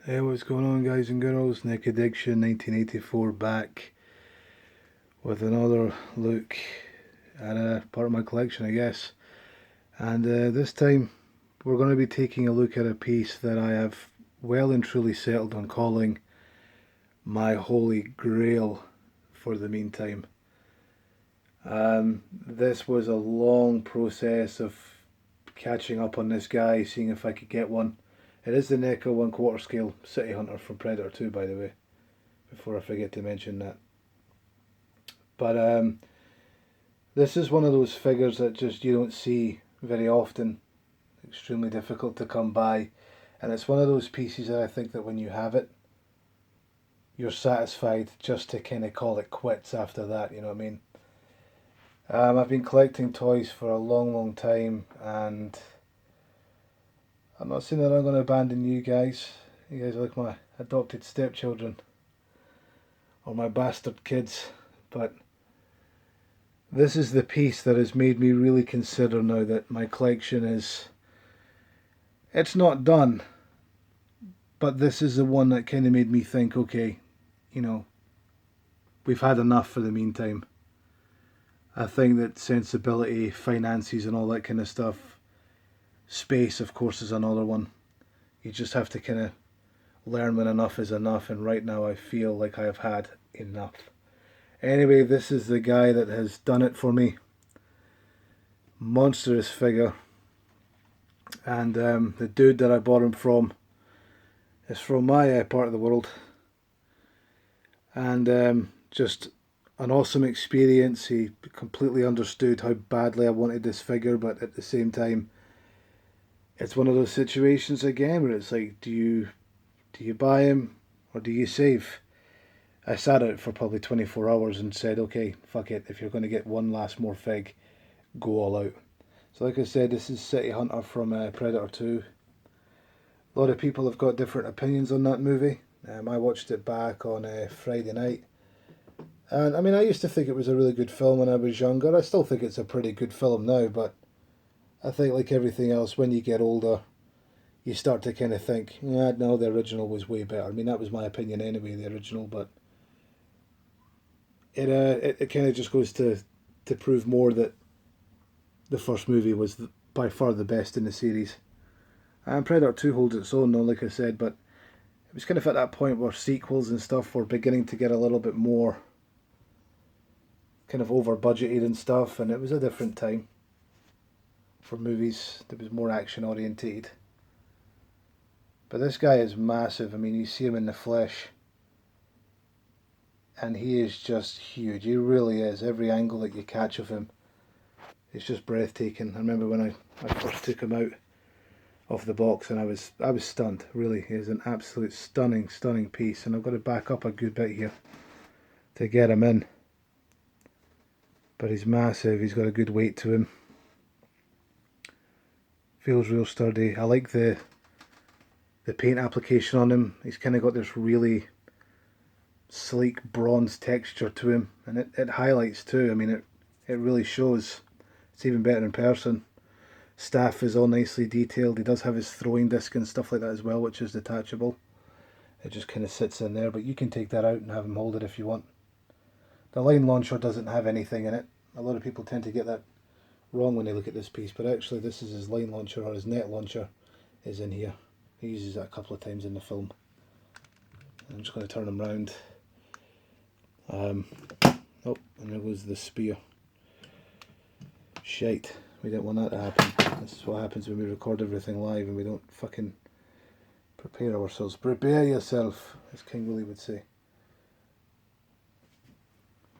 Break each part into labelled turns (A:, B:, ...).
A: Hey, what's going on, guys and girls? Neca 1984 back with another look at a part of my collection, I guess. And this time we're going to be taking a look at a piece that I have well and truly settled on calling my holy grail for the meantime. This was a long process of catching up on this guy, seeing if I could get one. It is the Neca 1/4 scale City Hunter from Predator 2, by the way, before I forget to mention that. But this is one of those figures that just you don't see very often. Extremely difficult to come by, and it's one of those pieces that I think that when you have it, you're satisfied just to kind of call it quits after that. You know what I mean? I've been collecting toys for a long, long time, and I'm not saying that I'm going to abandon you guys. You guys are like my adopted stepchildren or my bastard kids, but this is the piece that has made me really consider now that my collection is, it's not done, but this is the one that kind of made me think, okay, you know, we've had enough for the meantime. I think that sensibility, finances and all that kind of stuff, space of course is another one. You just have to kind of learn when enough is enough, and right now I feel like I have had enough. Anyway, this is the guy that has done it for me. Monstrous figure. And the dude that I bought him from is from my part of the world. And just an awesome experience. He completely understood how badly I wanted this figure, but at the same time, it's one of those situations again where it's like, do you buy him or do you save? I sat out for probably 24 hours and said, okay, fuck it. If you're going to get one last more fig, go all out. So like I said, this is City Hunter from Predator 2. A lot of people have got different opinions on that movie. I watched it back on Friday night. And I mean, I used to think it was a really good film when I was younger. I still think it's a pretty good film now, but I think like everything else, when you get older, you start to kind of think, yeah, no, the original was way better. I mean, that was my opinion anyway, the original, but it kind of just goes to prove more that the first movie was by far the best in the series. And Predator 2 holds its own though, like I said, but it was kind of at that point where sequels and stuff were beginning to get a little bit more kind of over budgeted and stuff, and it was a different time for movies that was more action orientated. But this guy is massive. I mean, you see him in the flesh, and he is just huge. He really is. Every angle that you catch of him, it's just breathtaking. I remember when I first took him out of the box, and I was stunned. Really, he is an absolute stunning piece, and I've got to back up a good bit here to get him in. But he's massive. He's got a good weight to him. Feels real sturdy. I like the paint application on him. He's kind of got this really sleek bronze texture to him, and it highlights too. I mean, it really shows. It's even better in person. Staff is all nicely detailed. He does have his throwing disc and stuff like that as well, which is detachable. It just kind of sits in there, but you can take that out and have him hold it if you want. The line launcher doesn't have anything in it. A lot of people tend to get that wrong when they look at this piece, but actually this is his line launcher, or his net launcher is in here. He uses that a couple of times in the film. I'm just going to turn him round. Oh, and there goes the spear. Shite. We didn't want that to happen. This is what happens when we record everything live and we don't fucking prepare ourselves. Prepare yourself, as King Willie would say.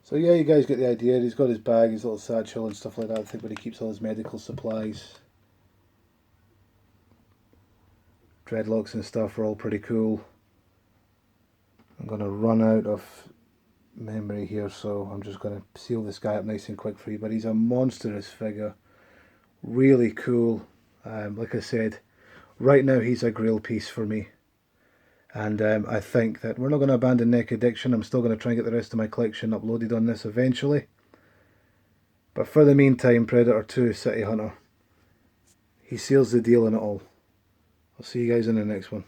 A: So yeah, you guys get the idea. He's got his bag, his little satchel and stuff like that, I think, where he keeps all his medical supplies. Dreadlocks and stuff are all pretty cool. I'm going to run out of memory here, so I'm just going to seal this guy up nice and quick for you. But he's a monstrous figure. Really cool. Like I said, right now he's a grail piece for me. And I think that we're not going to abandon Neck Addiction. I'm still going to try and get the rest of my collection uploaded on this eventually. But for the meantime, Predator 2 City Hunter. He seals the deal in it all. I'll see you guys in the next one.